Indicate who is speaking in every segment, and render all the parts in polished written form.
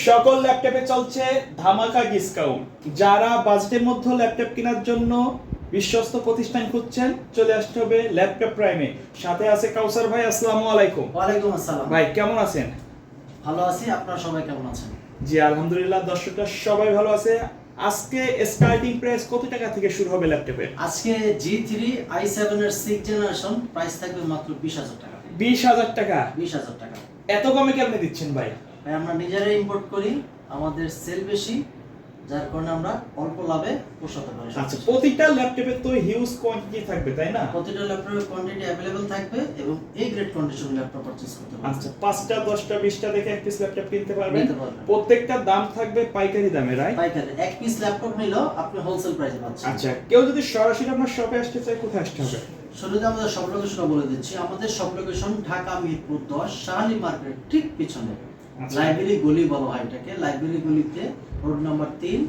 Speaker 1: সকল ল্যাপটপে চলছে ধামাকা ডিসকাউন্ট। যারা বাজেটের মধ্যে ল্যাপটপ কেনার জন্য বিশ্বস্ত প্রতিষ্ঠান খুঁজছেন, চলে আসতে হবে ল্যাপটপ প্রাইমে। সাথে আছে কাউসার ভাই। আসসালামু আলাইকুম।
Speaker 2: ওয়ালাইকুম আসসালাম।
Speaker 1: ভাই কেমন আছেন?
Speaker 2: ভালো আছি, আপনারা সবাই কেমন আছেন?
Speaker 1: জি আলহামদুলিল্লাহ, দর্শকরা সবাই ভালো আছে। আজকে স্টার্টিং প্রাইস কত টাকা থেকে শুরু হবে ল্যাপটপের?
Speaker 2: আজকে G3 i7 এর 6th জেনারেশন প্রাইস থাকবে মাত্র 20,000 টাকা।
Speaker 1: 20,000 টাকা?
Speaker 2: 20,000 টাকা।
Speaker 1: এত কমে কেমনে দিচ্ছেন ভাই?
Speaker 2: ভাই আমরা নিজেরাই ইম্পোর্ট করি, আমাদের সেল বেশি, যার কারণে আমরা অল্প লাভে পোষাতে পারি।
Speaker 1: আচ্ছা, প্রতিটা ল্যাপটপে তো হিউজ কোয়ান্টিটি থাকবে তাই না?
Speaker 2: প্রতিটা ল্যাপটপের কোয়ান্টিটি अवेलेबल থাকবে এবং এই গ্রেড কন্ডিশন ল্যাপটপ পারচেজ করতে পারবেন।
Speaker 1: আচ্ছা, 5টা 10টা 20টা দেখে এক পিস ল্যাপটপ কিনতে পারবেন।
Speaker 2: নিতে পারবেন।
Speaker 1: প্রত্যেকটা দাম থাকবে পাইকারি দামে, রাইট?
Speaker 2: পাইকারি এক পিস ল্যাপটপ নিলেও আপনি হোলসেল প্রাইসে পাচ্ছেন।
Speaker 1: আচ্ছা, কেউ যদি সরাসরি আপনার শপে আসতে চায়, কোথায় আসতে হবে?
Speaker 2: শুরুতে আমাদের সব লোকেশন বলে দিচ্ছি। আমাদের সব লোকেশন ঢাকা মিরপুর 10 শাহালি মার্কেট ঠিক পিছনে লাইব্রেরি গলি বলা হয় এটাকে। লাইব্রেরি গলিতে রোড নাম্বার 3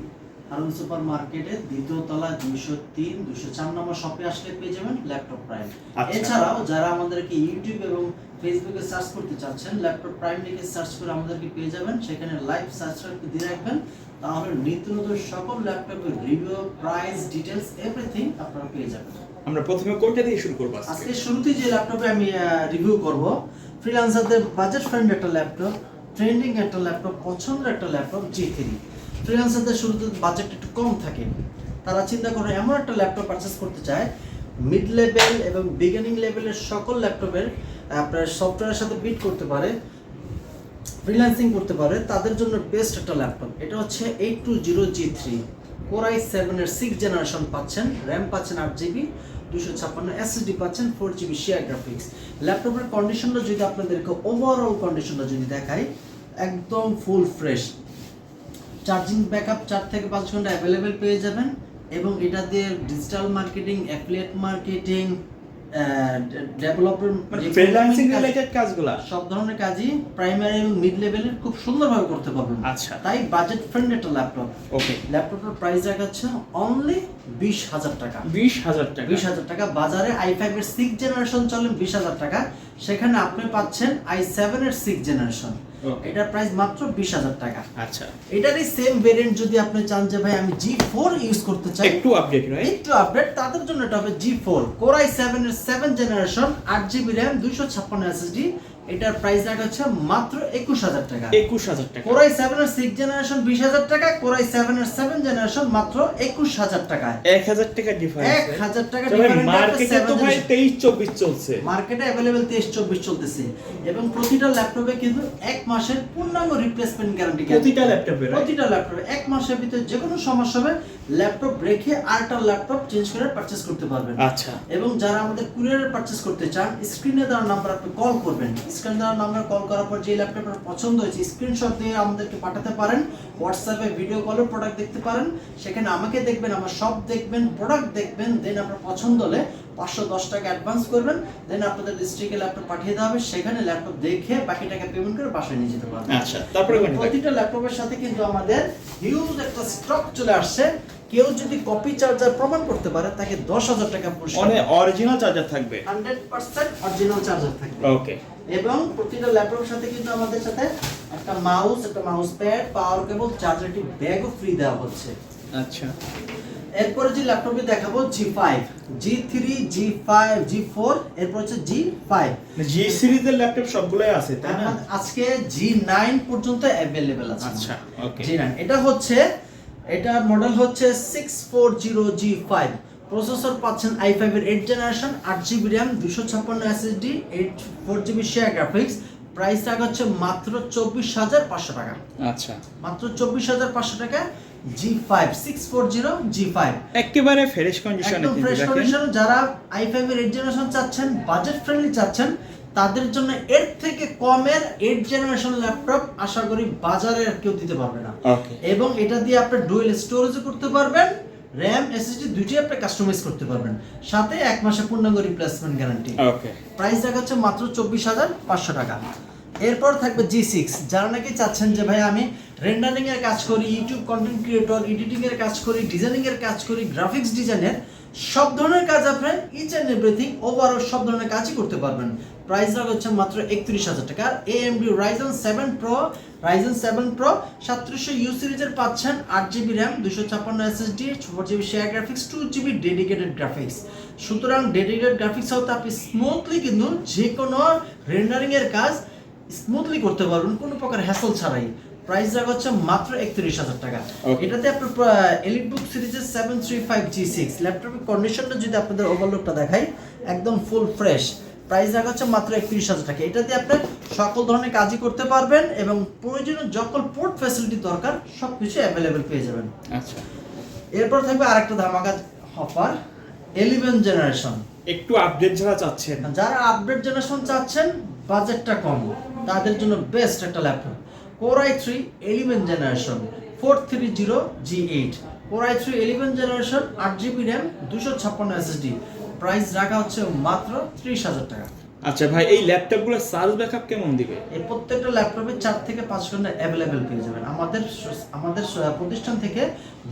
Speaker 2: হারুন সুপার মার্কেটের দ্বিতীয় তলা 203 204 নম্বর শপে আসলে পেয়ে যাবেন ল্যাপটপ প্রাইম।
Speaker 1: আচ্ছা।
Speaker 2: এছাড়াও যারা আমাদেরকে ইউটিউব এবং ফেসবুকে সার্চ করতে চাচ্ছেন, ল্যাপটপ প্রাইম লিখে সার্চ করে আমাদেরকে পেয়ে যাবেন। সেখানে লাইভ সাবস্ক্রাইব দিয়ে রাখবেন, তাহলে নিত্য নতুন সকল ল্যাপটপের রিভিউ, প্রাইস, ডিটেইলস এভরিথিং আপনারা পেয়ে যাবেন।
Speaker 1: আমরা প্রথমে কোনটা দিয়ে শুরু করব আজকে?
Speaker 2: আজকে শুরুতেই যে ল্যাপটপে আমি রিভিউ করব, ফ্রিল্যান্সারদের বাজেট ফ্রেন্ডলি একটা ল্যাপটপ, ট্রেন্ডিং একটা ল্যাপটপ, পছন্দের একটা ল্যাপটপ G3। ফ্রিল্যান্সারদের শুরুতে বাজেট একটু কম থাকে, তারা চিন্তা করে এমন একটা ল্যাপটপ পারচেজ করতে চায় মিড লেভেল এবং বিগিনিং লেভেলের সকল ল্যাপটপের আপনার সফটওয়্যারের সাথে বিট করতে পারে, ফ্রিল্যান্সিং করতে পারে, তাদের জন্য বেস্ট একটা ল্যাপটপ। এটা হচ্ছে 820 G3 Core i7 এর 6th জেনারেশন পাচ্ছেন, র্যাম পাচ্ছেন 8GB, 256 SSD পাচ্ছেন, 4GB শেয়ার গ্রাফিক্স। ল্যাপটপের কন্ডিশনটা যদি আপনাদেরকে ওভারঅল কন্ডিশনটা যদি দেখাই, একদম ফুল ফ্রেশ। চার্জিং ব্যাকআপ 4 থেকে 5 ঘন্টা অ্যাভেলেবেল পেয়ে যাবেন এবং এটা দিয়ে digital marketing, affiliate marketing, development,
Speaker 1: মানে ফ্রিল্যান্সিং রিলেটেড কাজগুলো,
Speaker 2: সব ধরনের কাজই প্রাইমারি এবং মিড লেভেলের খুব সুন্দরভাবে করতে পারবেন।
Speaker 1: আচ্ছা,
Speaker 2: তাই বাজেট ফ্রেন্ডলি একটা ল্যাপটপ।
Speaker 1: ওকে।
Speaker 2: ল্যাপটপের প্রাইস রাখাচ্ছে অনলি 20,000 টাকা।
Speaker 1: 20,000 টাকা?
Speaker 2: 20,000 টাকা। বাজারে i5 এর 6th জেনারেশন চলে 20,000 টাকা, সেখানে আপনি পাচ্ছেন i7 এর 6th জেনারেশন। এটার প্রাইস মাত্র 20,000 টাকা।
Speaker 1: আচ্ছা,
Speaker 2: এটারই সেম ভেরিয়েন্ট যদি আপনি চান যে ভাই আমি G4 ইউজ করতে চাই,
Speaker 1: একটু আপডেট, রাইট?
Speaker 2: একটু আপডেট, তাদের জন্য এটা হবে G4 Core i7 এর 7th generation, 8GB RAM, 256 SSD। এটার প্রাইস রাখা হচ্ছে মাত্র 21,000 টাকা।
Speaker 1: 21,000 টাকা?
Speaker 2: Core i7 এর 6th জেনারেশন 20,000 টাকা, Core i7 এর 7th জেনারেশন মাত্র 21,000 টাকা।
Speaker 1: 1,000 টাকা ডিফারেন্স।
Speaker 2: 1,000 টাকা
Speaker 1: তবে
Speaker 2: ডিফারেন্স।
Speaker 1: মার্কেটে তো ভাই 23-24 চলছে।
Speaker 2: মার্কেটে अवेलेबल 23-24 চলতেছে এবং প্রতিটা ল্যাপটপে কিন্তু 1 মাসের পূর্ণাঙ্গ রিপ্লেসমেন্ট গ্যারান্টি।
Speaker 1: প্রতিটা ল্যাপটপে?
Speaker 2: প্রতিটা ল্যাপটপে 1 মাসের ভিতরে যে কোনো সমস্যা হবে ল্যাপটপ রেখে আরেকটা ল্যাপটপ চেঞ্জ করে পারচেজ করতে পারবেন।
Speaker 1: আচ্ছা।
Speaker 2: এবং যারা আমাদের কুরিয়ারে পারচেজ করতে চান, স্ক্রিনে দেওয়া নাম্বার আপনি কল করবেন। স্ক্রিনে দেওয়া নাম্বার কল করার পর যে ল্যাপটপটা পছন্দ হয়েছে স্ক্রিনশট দিয়ে আমাদেরকে পাঠাতে পারেন। হোয়াটসঅ্যাপে ভিডিও কলে প্রোডাক্ট দেখতে পারেন, সেখানে আমাকে দেখবেন, আমার সব দেখবেন, প্রোডাক্ট দেখবেন, দেন আপনার পছন্দ হলে 510 টাকা অ্যাডভান্স করবেন, দেন আপনাদের ডিস্ট্রিক্টে ল্যাপটপ পাঠিয়ে দেওয়া হবে, সেখানে ল্যাপটপ দেখে বাকি টাকা পেমেন্ট করে বাসায় নিয়ে যেতে পারবেন।
Speaker 1: আচ্ছা, তারপরে
Speaker 2: প্রতিটা ল্যাপটপের সাথে কিন্তু আমাদের হিউজ একটা স্টক চলে আসছে। কেউ যদি কপি চার্জার প্রমাণ করতে পারে তাকে 10,000 টাকা পুরস্কার।
Speaker 1: মানে অরিজিনাল চার্জার থাকবে?
Speaker 2: 100% অরিজিনাল চার্জার থাকবে।
Speaker 1: ওকে।
Speaker 2: এবং প্রতিটা ল্যাপটপের সাথে কিন্তু আমাদের সাথে একটা মাউস, একটা মাউস প্যাড, পাওয়ার কেবল, চার্জারটি ব্যাগও ফ্রি দেওয়া হচ্ছে।
Speaker 1: আচ্ছা,
Speaker 2: এরপরে যে ল্যাপটপটি দেখাবো G5, G3, G5, G4, এরপর হচ্ছে G5।
Speaker 1: G সিরিজের ল্যাপটপ সবগুলাই আছে তাই না?
Speaker 2: আজকে G9 পর্যন্ত अवेलेबल আছে।
Speaker 1: আচ্ছা, ওকে।
Speaker 2: G9 এটা মডেল হচ্ছে 640 G5। প্রসেসর পাচ্ছেন i5 এর 8th generation, 8GB RAM, 256 SSD, 4GB share graphics. Price রাখা হচ্ছে মাত্র 24,500 টাকা।
Speaker 1: আচ্ছা,
Speaker 2: মাত্র 24,500 টাকা। G5 640 G5
Speaker 1: একেবারে ফ্রেশ কন্ডিশনে।
Speaker 2: একদম ফ্রেশ কন্ডিশন। যারা i5 এর 8th জেনারেশন চাচ্ছেন, বাজেট ফ্রেন্ডলি চাচ্ছেন, তাদের জন্য এর থেকে কমের 8th জেনারেশন ল্যাপটপ আশা করি বাজারে আর কেউ দিতে পারবে না।
Speaker 1: ওকে।
Speaker 2: এবং এটা দিয়ে আপনি ডুয়াল স্টোরেজও করতে পারবেন, RAM SSD দুইটাই আপনি কাস্টমাইজ করতে পারবেন, সাথে 1 মাসের পূর্ণাঙ্গ রিপ্লেসমেন্ট গ্যারান্টি।
Speaker 1: ওকে।
Speaker 2: প্রাইস রাখা হচ্ছে মাত্র 24,500 টাকা। এরপর থাকবে G6। যারা নাকি চাচ্ছেন যে ভাই আমি রেন্ডারিং এর কাজ করি, ইউটিউব কন্টেন্ট ক্রিয়েটর, এডিটিং এর কাজ করি, ডিজাইনিং এর কাজ করি, গ্রাফিক্স ডিজাইনের, সব ধরনের কাজ আপনি ইচ এন্ড এভরিথিং ওভারঅল সব ধরনের কাজই করতে পারবেন। প্রাইস রাখা হচ্ছে মাত্র 31,000 টাকা। আর AMD Ryzen 7 Pro 3700 U সিরিজের পাচ্ছেন 8GB RAM 256 SSD 4GB share graphics 2GB dedicated graphics. সুতরাং ডেডিকেটেড গ্রাফিক্স হতে আপনি স্মুথলি কিন্তু যে কোনো রেন্ডারিং এর কাজ স্মুথলি করতে পারবেন কোনো প্রকার হ্যাসল ছাড়াই। প্রাইস রাখা হচ্ছে মাত্র 31,000 টাকা। এটাতে আপনার এলিটবুক সিরিজের 735G6 ল্যাপটপের কন্ডিশনটা যদি আপনাদের ওভারলুকটা দেখাই একদম ফুল ফ্রেশ। প্রাইস রাখা হচ্ছে মাত্র 31,000 টাকা। এটাতে আপনি সকল ধরনের কাজই করতে পারবেন এবং প্রয়োজনীয় যখন পোর্ট ফ্যাসিলিটি দরকার সবকিছু অ্যাভেলেবেল পেয়ে যাবেন।
Speaker 1: আচ্ছা,
Speaker 2: এরপর থাকবে আরেকটা ধামাকা অফার 11 জেনারেশন।
Speaker 1: একটু আপডেট যারা চাচ্ছেন,
Speaker 2: যারা আপডেট জেনারেশন চাচ্ছেন বাজেটটা কম তাদের জন্য বেস্ট একটা laptop Core i3 11 generation 430G8 Core i3 11 generation 8GB RAM 256 SSD। Price রাখা হচ্ছে মাত্র 30,000 টাকা।
Speaker 1: আচ্ছা ভাই, এই ল্যাপটপগুলোর চার্জ ব্যাকআপ কেমন দিবে?
Speaker 2: এই প্রত্যেকটা ল্যাপটপে 4 থেকে 5 ঘন্টা অ্যাভেলেবেল পেয়ে যাবেন। আমাদের প্রতিষ্ঠান থেকে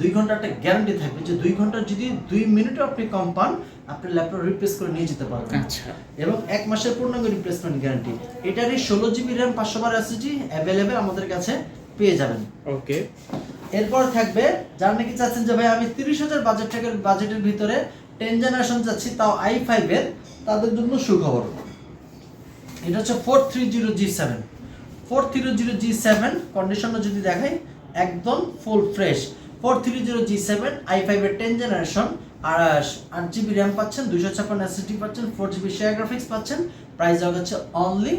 Speaker 2: 2 ঘন্টা একটা গ্যারান্টি থাকবে যে 2 ঘন্টা যদি 2 মিনিটও আপনি কম পান আপনি ল্যাপটপ রিপ্লেস করে নিয়ে যেতে পারবেন।
Speaker 1: আচ্ছা,
Speaker 2: এবং 1 মাসের পূর্ণাঙ্গ রিপ্লেসমেন্ট গ্যারান্টি। এটারই 16GB RAM 512 SSD অ্যাভেলেবেল আমাদের কাছে পেয়ে যাবেন।
Speaker 1: ওকে।
Speaker 2: এরপর থাকবে যারা নাকি চাচ্ছেন যে ভাই আমি 30,000 বাজেটের ভিতরে 10 জেনারেশন চাচ্ছি তাও i5 এর, তাদের জন্য সুখবর। এটা হচ্ছে 430G7 কন্ডিশনটা যদি দেখাই একদম ফুল ফ্রেশ। 430G7 i5 এর 10 জেনারেশন আর 8GB RAM পাচ্ছেন 256 SSD পাচ্ছেন 4GB শেয়ার গ্রাফিক্স পাচ্ছেন। প্রাইস হচ্ছে অনলি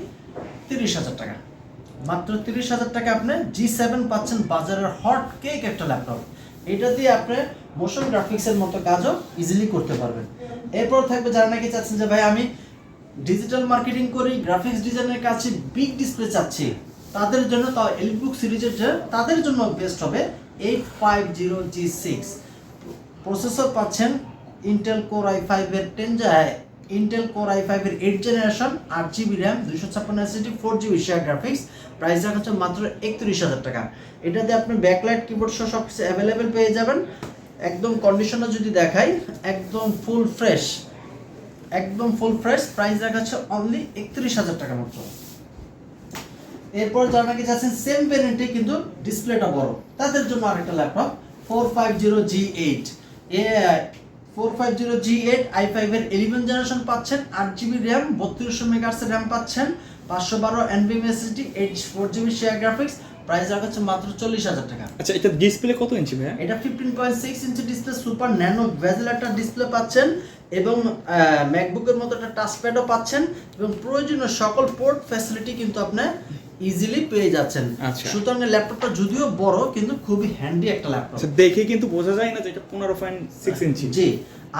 Speaker 2: 30,000 টাকা। মাত্র 30,000 টাকা আপনি G7 পাচ্ছেন বাজারের হট কেক একটা ল্যাপটপ। এটা দিয়ে আপনি মোশন গ্রাফিক্সের মতো কাজও ইজিলি করতে পারবেন। এরপর থাকবে যারা নাকি চাচ্ছেন যে ভাই আমি ডিজিটাল মার্কেটিং করি গ্রাফিক্স ডিজাইনের কাছে বিগ ডিসপ্লে চাচ্ছি তাদের জন্য তাও এলিটবুক সিরিজের তাদের জন্য বেস্ট হবে 850G6 প্রসেসর পাচ্ছেন ইন্টেল কোর i5 এর 8 generation 8GB RAM 256 SSD 4GB share graphics. Price রাখা হচ্ছে মাত্র 31,000 টাকা। এটাতে আপনি ব্যাকলাইট কিবোর্ড সহ সব কিছু অ্যাভেলেবেল পেয়ে যাবেন। একদম কন্ডিশনটা যদি দেখাই একদম ফুল ফ্রেশ। প্রাইস রাখা হচ্ছে অনলি 31,000 টাকা মাত্র। এরপর যারা নাকি চাচ্ছেন সেম ভ্যারিয়েন্টে কিন্তু ডিসপ্লেটা বড় তাদের জন্য আরেকটা ল্যাপটপ 450G8 i5 এর 11 জেনারেশন পাচ্ছেন 8GB RAM 3200 MHz RAM পাচ্ছেন 512 NVMe SSD 4GB share graphics. Price রাখা হচ্ছে মাত্র 40,000 টাকা।
Speaker 1: আচ্ছা, এটা ডিসপ্লে কত ইঞ্চি ভাই?
Speaker 2: এটা 15.6 ইঞ্চি ডিসপ্লে সুপার ন্যানো বেজেল একটা ডিসপ্লে পাচ্ছেন এবং ম্যাকবুকের মতো একটা টাচপ্যাডও পাচ্ছেন এবং প্রয়োজনীয় সকল পোর্ট ফ্যাসিলিটি কিন্তু আপনি ইজিলি পেয়ে যাচ্ছেন।
Speaker 1: আচ্ছা,
Speaker 2: সুতরাং ল্যাপটপটা যদিও বড় কিন্তু খুবই হ্যান্ডি একটা ল্যাপটপ।
Speaker 1: আচ্ছা, দেখে কিন্তু বোঝা যায় না যে এটা 15.6 ইঞ্চি।
Speaker 2: জি,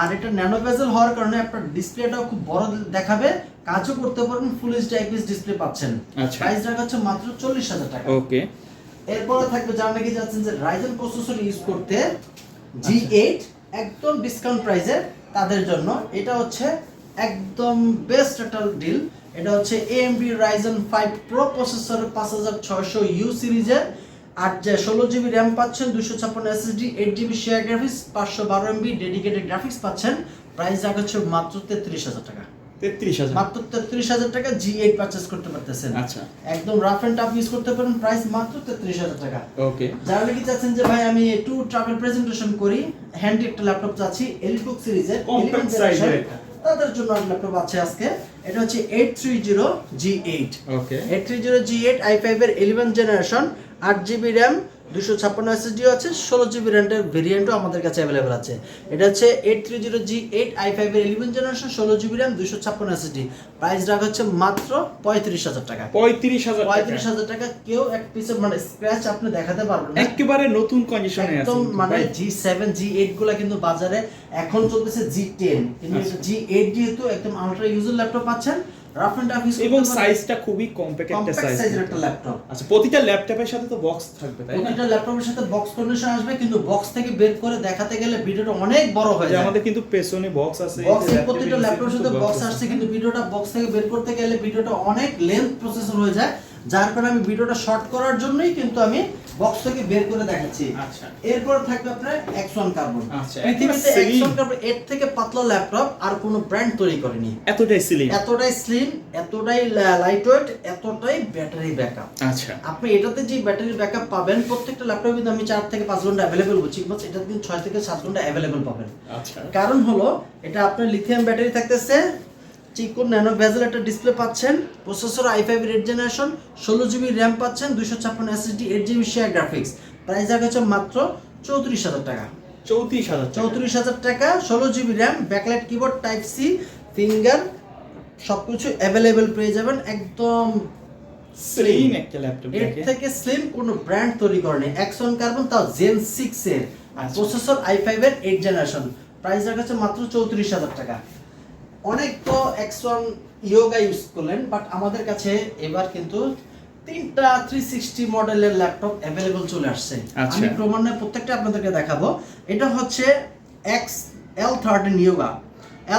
Speaker 2: আর এটা ন্যানো বেজেল হওয়ার কারণে আপনার ডিসপ্লেটাও খুব বড় দেখাবে, কাজও করতে পারবেন। ফুল এইচডি আইপিএস ডিসপ্লে পাচ্ছেন।
Speaker 1: আচ্ছা,
Speaker 2: প্রাইস রাখা হচ্ছে মাত্র 40,000 টাকা।
Speaker 1: ওকে।
Speaker 2: এরপরে থাকবে যারা নাকি যাচ্ছেন যে রাইজেন প্রসেসর ইউজ করতে G8 একদম ডিসকাউন্ট প্রাইসে তাদের জন্য এটা হচ্ছে একদম বেস্ট একটা ডিল। এটা হচ্ছে AMD Ryzen 5 Pro processor 5600U সিরিজের 16GB RAM পাচ্ছেন 256 SSD 8GB share graphics 512 MB dedicated graphics পাচ্ছেন। প্রাইস রাখা হচ্ছে মাত্র 33,000 টাকা।
Speaker 1: 33,000
Speaker 2: মাত্র 33,000 টাকা G8 পারচেজ করতে পারতেছেন।
Speaker 1: আচ্ছা,
Speaker 2: একদম রাফ এন্ড টাফ ইউজ করতে পারেন। প্রাইস মাত্র 33,000 টাকা।
Speaker 1: ওকে।
Speaker 2: যারা নাকি চাচ্ছেন যে ভাই আমি একটু ট্রাভেল প্রেজেন্টেশন করি হ্যান্ডি একটা ল্যাপটপ চাচ্ছি এলিটবুক সিরিজের
Speaker 1: কম্প্যাক্ট সাইজের
Speaker 2: তাদের জন্য একটা ল্যাপটপ আছে আজকে। এটা হচ্ছে 830G8
Speaker 1: ওকে।
Speaker 2: 830G8 i5 এর 11 জেনারেশন 8GB RAM 256 SSD আছে 16GB RAM এর ভেরিয়েন্টও আমাদের কাছে अवेलेबल আছে। এটা হচ্ছে 830G8 i5 এর 11 generation 16GB RAM 256 SSD। Price রাখা হচ্ছে মাত্র 35,000 টাকা।
Speaker 1: 35,000
Speaker 2: টাকা। কেউ এক পিসের মানে স্ক্র্যাচ আপনি দেখাতে পারবেন না।
Speaker 1: একেবারে নতুন কন্ডিশনে আছে
Speaker 2: একদম মানে G7 G8 গুলা কিন্তু বাজারে এখন চলতেছে G10 কিন্তু G8 যেহেতু একদম আলট্রা ইউজার ল্যাপটপ পাচ্ছেন রাফ এন্ড টাফ ইউজ
Speaker 1: এবং সাইজটা খুবই কম্প্যাক্ট একটা
Speaker 2: সাইজের একটা ল্যাপটপ।
Speaker 1: আচ্ছা, প্রতিটা ল্যাপটপের সাথে তো বক্স থাকবে তাই না?
Speaker 2: প্রতিটা ল্যাপটপের সাথে বক্স কন্ডিশন আসবে কিন্তু বক্স থেকে বের করে দেখাতে গেলে ভিডিওটা অনেক বড় হয়ে যায়।
Speaker 1: আমাদের কিন্তু পেছনে বক্স আছে,
Speaker 2: প্রতিটা ল্যাপটপের সাথে বক্স আসছে কিন্তু ভিডিওটা বক্স থেকে বের করতে গেলে ভিডিওটা অনেক লেন্থ প্রসেসর হয়ে যায় যার কারণে আমি ভিডিওটা শর্ট করার জন্যই কিন্তু আমি বক্স থেকে বের করে দেখাচ্ছি।
Speaker 1: আচ্ছা।
Speaker 2: এরপর থাকবে আপনার X1 কার্বন।
Speaker 1: আচ্ছা,
Speaker 2: পৃথিবীতে
Speaker 1: একদম
Speaker 2: X1
Speaker 1: slim।
Speaker 2: কার্বন এর থেকে পাতলা ল্যাপটপ আর কোনো ব্র্যান্ড তৈরি করেনি।
Speaker 1: এতটাই স্লিম।
Speaker 2: এতটাই স্লিম, এতটাই লাইটওয়েট, এতটাই ব্যাটারি ব্যাকআপ।
Speaker 1: আচ্ছা।
Speaker 2: আপনি এটাতে যে ব্যাটারি ব্যাকআপ পাবেন, প্রত্যেকটা ল্যাপটপে কিন্তু আমি 4 থেকে 5 ঘন্টা অ্যাভেলেবল বলছি, বাট এটাতে কিন্তু 6 থেকে 7 ঘন্টা অ্যাভেলেবল পাবেন।
Speaker 1: আচ্ছা।
Speaker 2: কারণ হলো এটা আপনার লিথিয়াম ব্যাটারি থাকতেছে, চিকন ন্যানো বেজেল একটা ডিসপ্লে পাচ্ছেন, প্রসেসর i5 এর 8 জেনারেশন, 16 জিবি র্যাম পাচ্ছেন, 256 SSD, 8 GB share graphics. Price রাখা মাত্র 34,000 টাকা।
Speaker 1: 34,000।
Speaker 2: 34,000 টাকা, 16 GB RAM, backlight keyboard, type C, finger, সবকিছু অ্যাভেলেবেল পেয়ে যাবেন। একদম
Speaker 1: স্লিম একটা ল্যাপটপ।
Speaker 2: এর থেকে স্লিম কোনো ব্র্যান্ড তৈরি করেনি। X1 কার্বন, তাও জেন 6 এর, আর প্রসেসর i5 এর 8 জেনারেশন। প্রাইস রাখা মাত্র 34,000 টাকা। অনেক তো X1 ইয়োগা ইউজ করলেন, বাট আমাদের কাছে এবার কিন্তু 3টা 360 মডেলের ল্যাপটপ অ্যাভেলেবল চলে আসছে।
Speaker 1: আচ্ছা।
Speaker 2: আমি ক্রমান্বয়ে প্রত্যেকটা আপনাদেরকে দেখাবো। এটা হচ্ছে L13 yoga.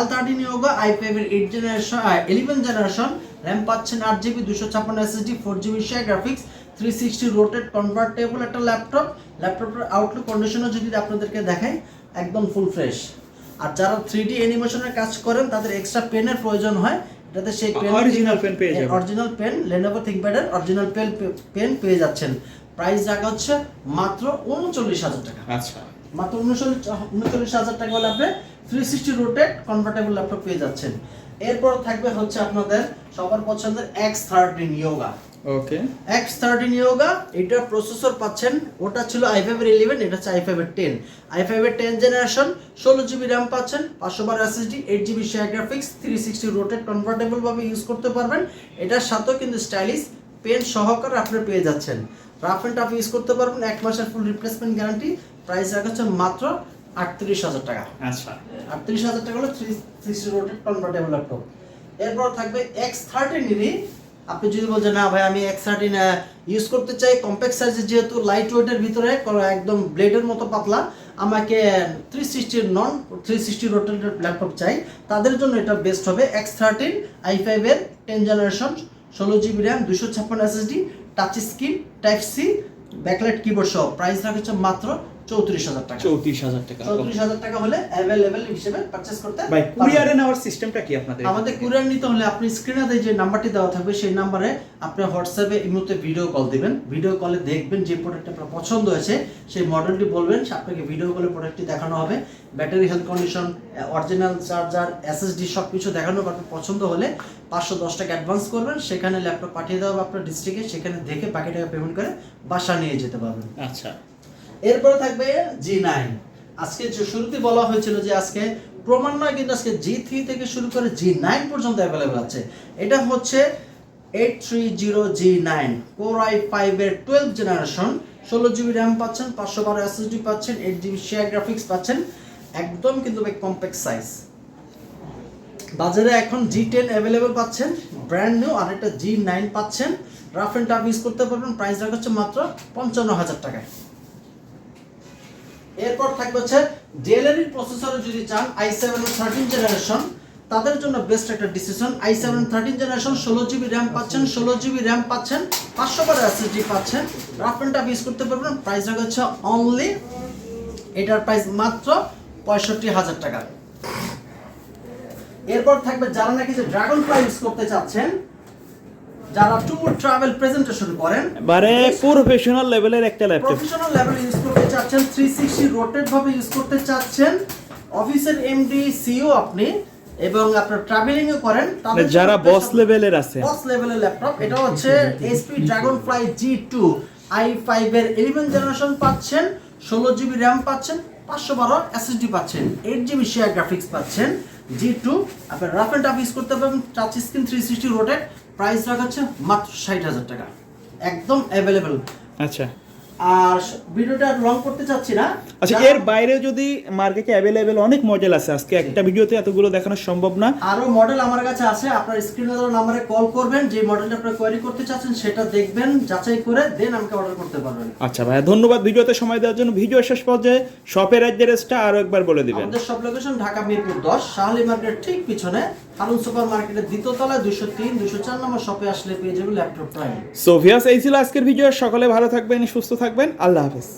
Speaker 2: L13 yoga i5 এর 8 জেনারেশন 11 জেনারেশন, র্যাম পাচ্ছেন 8 GB, 256 SSD, 4 GB share graphics, 360 rotate convertible একটা ল্যাপটপ। ল্যাপটপের আউটলুক কন্ডিশনও যদি আপনাদেরকে দেখাই, একদম ফুল ফ্রেশ। আর যারা 3D অ্যানিমেশনের কাজ করেন তাদের এক্সট্রা পেনের প্রয়োজন হয়, এটাতে সেই পেন
Speaker 1: অরিজিনাল পেন পেয়ে যাবেন।
Speaker 2: অরিজিনাল পেন Lenovo ThinkPad-এর অরিজিনাল পেন পেয়ে যাচ্ছেন। প্রাইস রাখা হচ্ছে মাত্র 39,000 টাকা।
Speaker 1: আচ্ছা।
Speaker 2: মাত্র 39,000 টাকা হলে আপনি 360 রোটেট কনভার্টেবল ল্যাপটপ পেয়ে যাচ্ছেন। এরপর থাকবে হচ্ছে আপনাদের সবার পছন্দের X13 ইয়োগা।
Speaker 1: ওকে।
Speaker 2: X13 ইয়োগা, এটার প্রসেসর পাচ্ছেন, ওটা ছিল i5 এর 11, এটা হচ্ছে i5 এর 10। i5 এর 10 জেনারেশন, 16 জিবি র্যাম পাচ্ছেন, 512 SSD, 8 GB share graphics, 360 rotate convertible ভাবে ইউজ করতে পারবেন। এটার সাথেও কিন্তু স্টাইলিশ পেন সহকারে আপনি পেয়ে যাচ্ছেন। রাফ এন্ড টাফ ইউজ করতে পারবেন, 1 মাসের ফুল রিপ্লেসমেন্ট গ্যারান্টি। প্রাইস রাখা হচ্ছে মাত্র 38,000 টাকা।
Speaker 1: আচ্ছা।
Speaker 2: 38,000 টাকা হলো 360 রোটেট কনভার্টেবল ল্যাপটপ। এরপর থাকবে X13 এরই, আপনি যদি বলছেন না ভাই আমি X13 ইউজ করতে চাই, কম্প্যাক্ট সাইজে, যেহেতু লাইট ওয়েটের ভিতরে একদম ব্লেডের মতো পাতলা, আমাকে 360 রোটেটেড ল্যাপটপ চাই, তাদের জন্য এটা বেস্ট হবে। X13 i5 এর 10 generation, 16 GB RAM, 256 SSD, touch screen, type C, backlight keyboard সহ। প্রাইস রাখা মাত্র 34,000 টাকা।
Speaker 1: 34,000 টাকা।
Speaker 2: 34,000 টাকা হলে অ্যাভেলেবল হিসেবে পারচেজ করতে
Speaker 1: ভাই,
Speaker 2: পারবেন।
Speaker 1: কুরিয়ারে নেওয়ার সিস্টেমটা কি আপনাদের?
Speaker 2: আমাদের কুরিয়ার নিতে হলে আপনি স্ক্রিনে যে নাম্বারটি দেওয়া থাকবে সেই নাম্বারে আপনি হোয়াটসঅ্যাপে এই মুহূর্তে ভিডিও কল দিবেন। ভিডিও কলে দেখবেন যে প্রোডাক্টটা আপনার পছন্দ হয়েছে, সেই মডেলটি বলবেন, আপনাকে ভিডিও কলে প্রোডাক্টটি দেখানো হবে। Battery health condition, original charger, SSD সব কিছু দেখানো হবে। আপনার পছন্দ হলে 510 টাকা অ্যাডভান্স করবেন, সেখানে ল্যাপটপ পাঠিয়ে দেওয়া হবে আপনার ডিস্ট্রিক্টে, সেখানে দেখে বাকি টাকা পেমেন্ট করে বাসা নিয়ে যেতে পারবেন।
Speaker 1: আচ্ছা।
Speaker 2: এরপরে থাকবে G9। আজকে যে শুরুতে বলা হয়েছিল যে আজকে ক্রমান্বয়ে কিন্তু আজকে G3 থেকে শুরু করে G9 পর্যন্ত অ্যাভেলেবল আছে। এটা হচ্ছে 830G9 Core i5 এর 12 জেনারেশন, 16 জিবি র্যাম পাচ্ছেন, 512 এসএসডি পাচ্ছেন, 8 জিবি শেয়ার গ্রাফিক্স পাচ্ছেন। একদম কিন্তু কম্প্যাক্ট সাইজ। বাজারে এখন G10 অ্যাভেলেবল পাচ্ছেন ব্র্যান্ড নিউ, আর একটা G9 পাচ্ছেন। রাফ এন্ড টাফ ইউজ করতে পারবেন। প্রাইস রাখা হচ্ছে মাত্র 55,000 টাকায়। এরপর থাকবে হচ্ছে ডেলের প্রসেসরে যদি চান i7 এর 13 জেনারেশন, তাদের জন্য বেস্ট একটা decision. i7 13 generation, 16 GB RAM পাচ্ছেন, 16 জিবি র্যাম পাচ্ছেন, 512 এসএসডি পাচ্ছেন, রাফ এন্ড টাফ ইউজ করতে পারবেন। প্রাইস রাখা হচ্ছে অনলি, এটার প্রাইস মাত্র 65,000 টাকা। এরপর থাকবে যারা নাকি যে ড্রাগন ফ্লাই ইউজ করতে চাচ্ছেন, যারা ট্যুর ট্রাভেল প্রেজেন্টেশন করেন,
Speaker 1: মানে প্রফেশনাল লেভেলের একটা ল্যাপটপ,
Speaker 2: প্রফেশনাল লেভেল ইউজ করতে চাচ্ছেন, 360 রোটেট ভাবে ইউজ করতে চাচ্ছেন, অফিসের এমডি সিইও আপনি, এবং আপনার ট্রাভেলিং ও করেন, তাদের
Speaker 1: যারা বস লেভেলের আছে,
Speaker 2: বস লেভেলের ল্যাপটপ। এটা হচ্ছে HP Dragonfly G2 i5 এর 11 জেনারেশন পাচ্ছেন, 16 জিবি র্যাম পাচ্ছেন, 512 এসএসডি পাচ্ছেন, 8 জিবি শেয়ার গ্রাফিক্স পাচ্ছেন। G2 আপনার রাফ এন্ড টাফ ইউজ করতে পারবেন, টাচ স্ক্রিন, 360 রোটেট। প্রাইস রাখা হচ্ছে মাত্র 60,000 টাকা। একদম অ্যাভেলেবল।
Speaker 1: আচ্ছা।
Speaker 2: আর ভিডিওটা লং করতে চাচ্ছি না।
Speaker 1: আচ্ছা, এর বাইরে যদি মার্কেটে অ্যাভেলেবেল অনেক মডেল আছে, আজকে একটা ভিডিওতে এতগুলো দেখানো সম্ভব না।
Speaker 2: আরো মডেল আমার কাছে আছে, আপনার স্ক্রিনে দেওয়া নম্বরে কল করবেন, যে মডেলটা আপনি কোয়ারি করতে চাচ্ছেন সেটা দেখবেন, যাচাই করে দেন আমাকে অর্ডার করতে পারবেন।
Speaker 1: আচ্ছা ভাইয়া, ধন্যবাদ ভিডিওতে সময় দেওয়ার জন্য। ভিডিও শেষ পর্যায়ে শপের অ্যাড্রেসটা আরো একবার বলে দিবেন।
Speaker 2: আমাদের সব লোকেশন ঢাকা মিরপুর 10 শাহলী মার্কেট ঠিক পিছনে হারুন সুপার মার্কেটের দ্বিতীয় তলায় 203 204 নম্বর শপে আসলে পেয়ে যাবেন ল্যাপটপ প্রাইম।
Speaker 1: সো ভিউয়ার্স, এই ছিল আজকের ভিডিও। সকলে ভালো থাকবেন, সুস্থ থাকবেন, আল্লাহ হাফেজ।